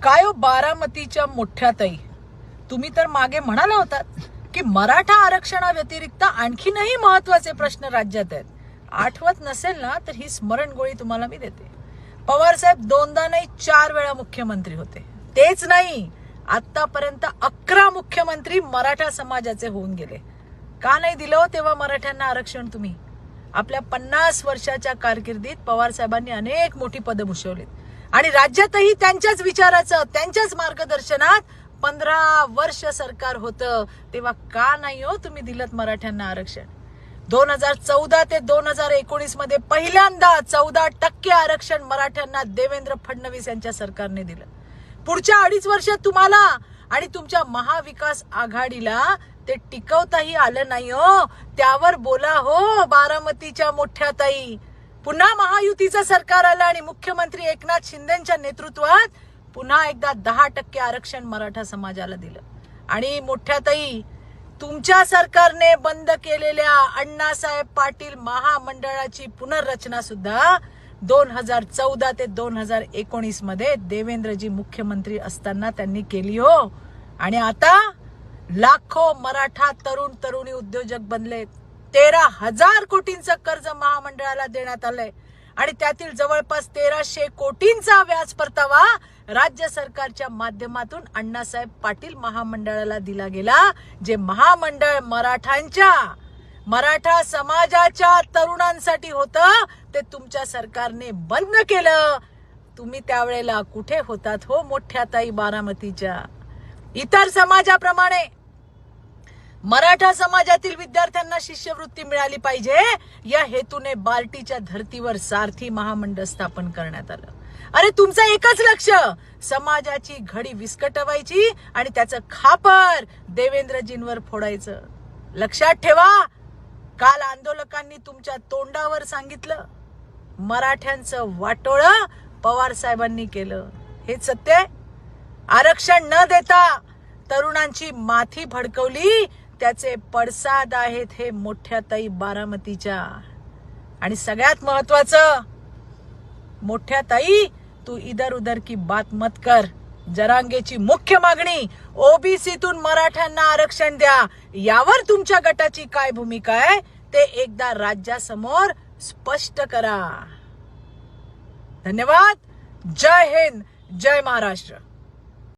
काय हो बारामतीच्या मोठ्या ताई, तुम्ही तर मागे म्हणाला होतात की मराठा आरक्षणाव्यतिरिक्त आणखीनही महत्वाचे प्रश्न राज्यात आहेत. आठवत नसेल ना तर ही स्मरणगोळी तुम्हाला मी देते. पवार साहेब दोनदा नाही 4 वेळा मुख्यमंत्री होते. तेच नाही, आतापर्यंत 11 मुख्यमंत्री मराठा समाजाचे होऊन गेले. का नाही दिलं तेव्हा मराठ्यांना आरक्षण? तुम्ही आपल्या 50 वर्षाच्या कारकिर्दीत पवार साहेबांनी अनेक मोठी पदं भूषवलीत आणि राज्यातही त्यांच्याच विचाराचं, त्यांच्याच मार्गदर्शनात 15 वर्ष सरकार होतं. तेव्हा का नाही हो तुम्ही दिलत मराठ्यांना आरक्षण? 2014 ते 2019 मध्ये पहिल्यांदा 14% आरक्षण मराठ्यांना देवेंद्र फडणवीस यांच्या सरकारने दिलं. पुढच्या 2.5 वर्षात तुम्हाला आणि तुमच्या महाविकास आघाडीला ते टिकवताही आलं नाही हो. त्यावर बोला हो बारामतीच्या मोठ्या ताई. पुन्हा महायुतीचं सरकार आलं आणि मुख्यमंत्री एकनाथ शिंदेच्या नेतृत्वात पुन्हा एकदा 10% आरक्षण मराठा समाजाला दिलं. आणि मोठ्या ताई, तुमच्या सरकारने बंद केलेल्या अण्णासाहेब पाटील महामंडळाची पुनर्रचना सुद्धा 2014 ते 2019 मध्ये देवेंद्रजी मुख्यमंत्री असताना त्यांनी केली हो. आणि आता लाखो मराठा तरुण तरुणी उद्योजक बनले. 13,000 कोटींचं कर्ज महामंडळाला देण्यात आलंय आणि त्यातील जवळपास 1,300 कोटींचा व्याज परतावा राज्य सरकारच्या माध्यमातून अण्णासाहेब पाटील महामंडळाला दिला गेला. जे महामंडळ मराठा समाजाच्या तरुणांसाठी होतं ते तुमच्या सरकारने बंद केलं. तुम्ही त्यावेळेला कुठे होतात हो मोठ्या ताई बारामतीच्या? इतर समाजाप्रमाणे मराठा समाजातील विद्यार्थ्यांना शिष्यवृत्ती मिळाली पाहिजे या हेतूने बार्टीच्या धर्तीवर सारथी महामंडळ स्थापन करण्यात आलं. अरे तुमचं एकच लक्ष, समाजाची घडी विस्कटवायची आणि त्याचं खापर देवेंद्रजींवर फोडायचं. लक्षात ठेवा, काल आंदोलकांनी तुमच्या तोंडावर सांगितलं मराठ्यांचं वाटोळं पवार साहेबांनी केलं. हे सत्य आहे. आरक्षण न देता तरुणांची माथी भडकवली, त्याचे पडसाद आहेत हे मोठ्या ताई बारामतीच्या. आणि सगळ्यात महत्वाचं, मोठ्या ताई, तू इधर उधर की बात मत कर. जरांगेची मुख्य मागणी ओबीसीतून मराठ्यांना आरक्षण द्या. यावर तुमच्या गटाची काय भूमिका आहे ते एकदा राज्यासमोर स्पष्ट करा. धन्यवाद. जय हिंद, जय महाराष्ट्र.